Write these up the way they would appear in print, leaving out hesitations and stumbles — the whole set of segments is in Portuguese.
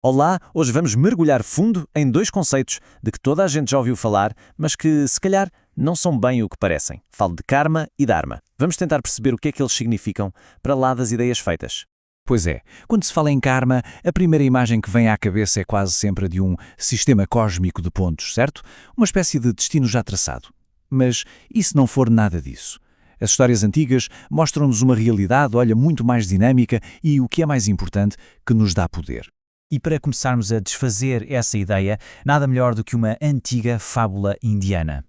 Olá, hoje vamos mergulhar fundo em dois conceitos de que toda a gente já ouviu falar, mas que, se calhar, não são bem o que parecem. Falo de karma e dharma. Vamos tentar perceber o que é que eles significam para lá das ideias feitas. Pois é, quando se fala em karma, a primeira imagem que vem à cabeça é quase sempre a de um sistema cósmico de pontos, certo? Uma espécie de destino já traçado. Mas e se não for nada disso? As histórias antigas mostram-nos uma realidade, olha, muito mais dinâmica e, o que é mais importante, que nos dá poder. E para começarmos a desfazer essa ideia, nada melhor do que uma antiga fábula indiana.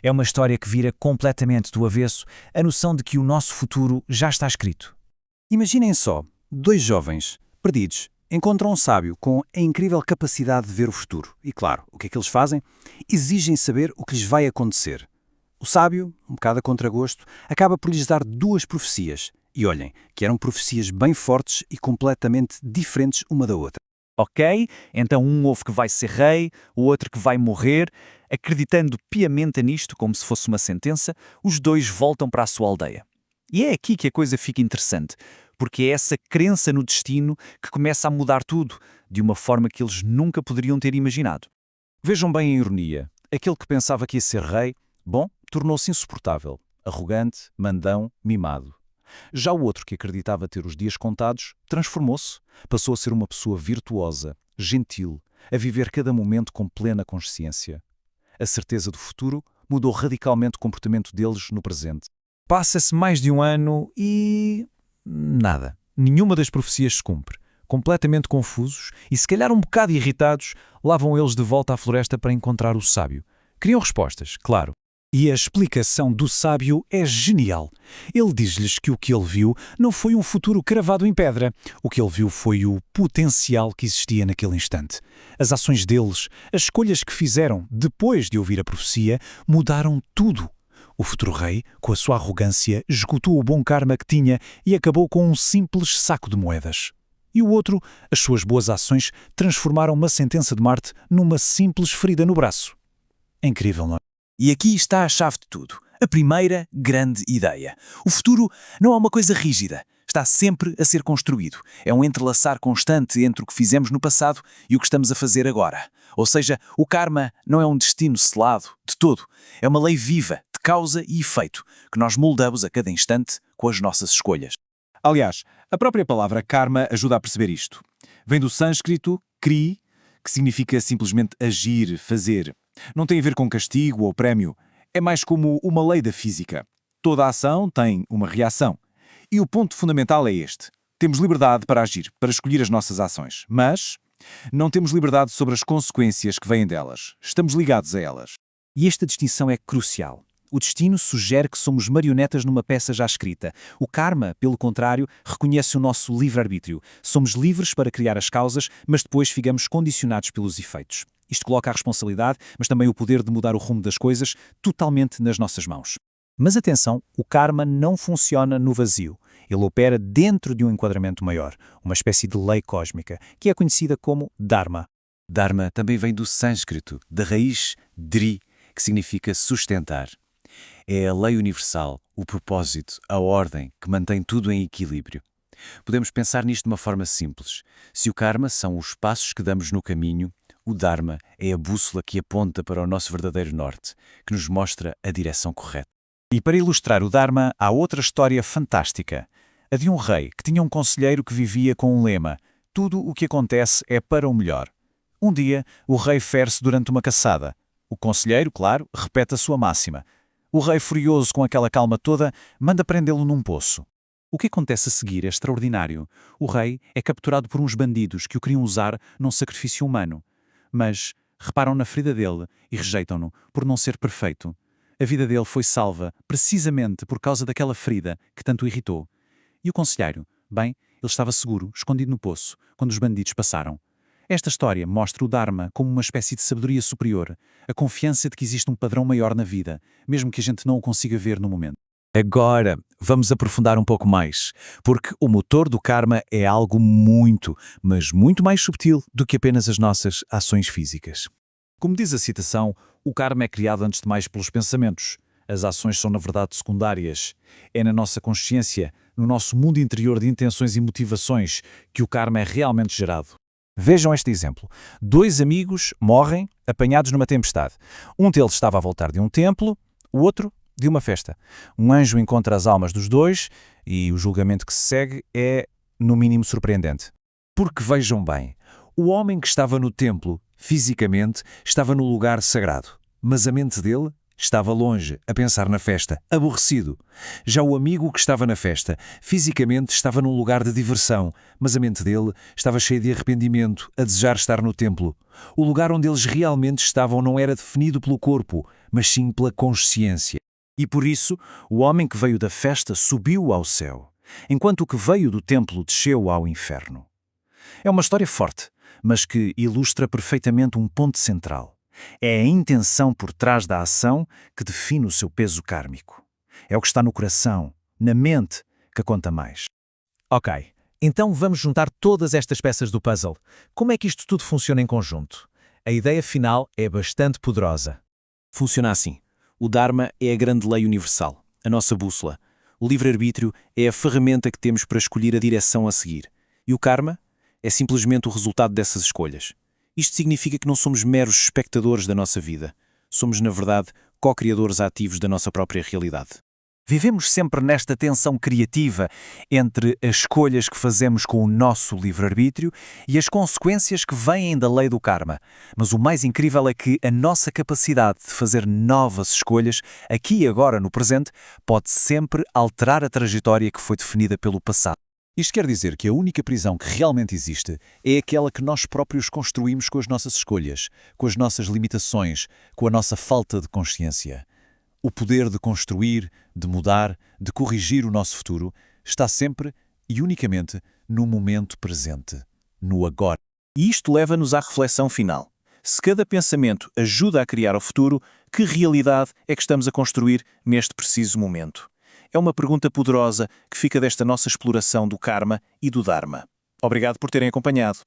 É uma história que vira completamente do avesso a noção de que o nosso futuro já está escrito. Imaginem só, dois jovens, perdidos, encontram um sábio com a incrível capacidade de ver o futuro. E claro, o que é que eles fazem? Exigem saber o que lhes vai acontecer. O sábio, um bocado a contragosto, acaba por lhes dar duas profecias. E olhem, que eram profecias bem fortes e completamente diferentes uma da outra. Ok, então um ouve que vai ser rei, o outro que vai morrer. Acreditando piamente nisto, como se fosse uma sentença, os dois voltam para a sua aldeia. E é aqui que a coisa fica interessante, porque é essa crença no destino que começa a mudar tudo, de uma forma que eles nunca poderiam ter imaginado. Vejam bem a ironia. Aquele que pensava que ia ser rei, bom, tornou-se insuportável, arrogante, mandão, mimado. Já o outro que acreditava ter os dias contados, transformou-se, passou a ser uma pessoa virtuosa, gentil, a viver cada momento com plena consciência. A certeza do futuro mudou radicalmente o comportamento deles no presente. Passa-se mais de um ano e... nada. Nenhuma das profecias se cumpre. Completamente confusos e, se calhar um bocado irritados, lá vão eles de volta à floresta para encontrar o sábio. Queriam respostas, claro. E a explicação do sábio é genial. Ele diz-lhes que o que ele viu não foi um futuro cravado em pedra. O que ele viu foi o potencial que existia naquele instante. As ações deles, as escolhas que fizeram depois de ouvir a profecia, mudaram tudo. O futuro rei, com a sua arrogância, esgotou o bom karma que tinha e acabou com um simples saco de moedas. E o outro, as suas boas ações, transformaram uma sentença de morte numa simples ferida no braço. É incrível, não é? E aqui está a chave de tudo. A primeira grande ideia. O futuro não é uma coisa rígida. Está sempre a ser construído. É um entrelaçar constante entre o que fizemos no passado e o que estamos a fazer agora. Ou seja, o karma não é um destino selado, de todo. É uma lei viva, de causa e efeito, que nós moldamos a cada instante com as nossas escolhas. Aliás, a própria palavra karma ajuda a perceber isto. Vem do sânscrito kri, que significa simplesmente agir, fazer. Não tem a ver com castigo ou prémio. É mais como uma lei da física. Toda ação tem uma reação. E o ponto fundamental é este. Temos liberdade para agir, para escolher as nossas ações. Mas não temos liberdade sobre as consequências que vêm delas. Estamos ligados a elas. E esta distinção é crucial. O destino sugere que somos marionetas numa peça já escrita. O karma, pelo contrário, reconhece o nosso livre-arbítrio. Somos livres para criar as causas, mas depois ficamos condicionados pelos efeitos. Isto coloca a responsabilidade, mas também o poder de mudar o rumo das coisas totalmente nas nossas mãos. Mas atenção, o karma não funciona no vazio. Ele opera dentro de um enquadramento maior, uma espécie de lei cósmica, que é conhecida como dharma. Dharma também vem do sânscrito, da raiz dri, que significa sustentar. É a lei universal, o propósito, a ordem que mantém tudo em equilíbrio. Podemos pensar nisto de uma forma simples. Se o karma são os passos que damos no caminho, o dharma é a bússola que aponta para o nosso verdadeiro norte, que nos mostra a direção correta. E para ilustrar o dharma, há outra história fantástica. A de um rei que tinha um conselheiro que vivia com um lema: tudo o que acontece é para o melhor. Um dia, o rei fere-se durante uma caçada. O conselheiro, claro, repete a sua máxima. O rei, furioso com aquela calma toda, manda prendê-lo num poço. O que acontece a seguir é extraordinário. O rei é capturado por uns bandidos que o queriam usar num sacrifício humano. Mas reparam na ferida dele e rejeitam-no por não ser perfeito. A vida dele foi salva precisamente por causa daquela ferida que tanto o irritou. E o conselheiro? Bem, ele estava seguro, escondido no poço, quando os bandidos passaram. Esta história mostra o Dharma como uma espécie de sabedoria superior, a confiança de que existe um padrão maior na vida, mesmo que a gente não o consiga ver no momento. Agora, vamos aprofundar um pouco mais, porque o motor do karma é algo muito, mas muito mais subtil do que apenas as nossas ações físicas. Como diz a citação, o karma é criado antes de mais pelos pensamentos. As ações são, na verdade, secundárias. É na nossa consciência, no nosso mundo interior de intenções e motivações, que o karma é realmente gerado. Vejam este exemplo. 2 amigos morrem apanhados numa tempestade. Um deles estava a voltar de um templo, o outro de uma festa. Um anjo encontra as almas dos dois e o julgamento que se segue é, no mínimo, surpreendente. Porque vejam bem, o homem que estava no templo, fisicamente, estava no lugar sagrado, mas a mente dele estava longe, a pensar na festa, aborrecido. Já o amigo que estava na festa, fisicamente estava num lugar de diversão, mas a mente dele estava cheia de arrependimento, a desejar estar no templo. O lugar onde eles realmente estavam não era definido pelo corpo, mas sim pela consciência. E por isso, o homem que veio da festa subiu ao céu, enquanto o que veio do templo desceu ao inferno. É uma história forte, mas que ilustra perfeitamente um ponto central. É a intenção por trás da ação que define o seu peso kármico. É o que está no coração, na mente, que conta mais. Ok, então vamos juntar todas estas peças do puzzle. Como é que isto tudo funciona em conjunto? A ideia final é bastante poderosa. Funciona assim. O Dharma é a grande lei universal, a nossa bússola. O livre-arbítrio é a ferramenta que temos para escolher a direção a seguir. E o Karma é simplesmente o resultado dessas escolhas. Isto significa que não somos meros espectadores da nossa vida. Somos, na verdade, co-criadores ativos da nossa própria realidade. Vivemos sempre nesta tensão criativa entre as escolhas que fazemos com o nosso livre-arbítrio e as consequências que vêm da lei do karma. Mas o mais incrível é que a nossa capacidade de fazer novas escolhas, aqui e agora no presente, pode sempre alterar a trajetória que foi definida pelo passado. Isto quer dizer que a única prisão que realmente existe é aquela que nós próprios construímos com as nossas escolhas, com as nossas limitações, com a nossa falta de consciência. O poder de construir, de mudar, de corrigir o nosso futuro está sempre e unicamente no momento presente, no agora. E isto leva-nos à reflexão final. Se cada pensamento ajuda a criar o futuro, que realidade é que estamos a construir neste preciso momento? É uma pergunta poderosa que fica desta nossa exploração do Karma e do Dharma. Obrigado por terem acompanhado.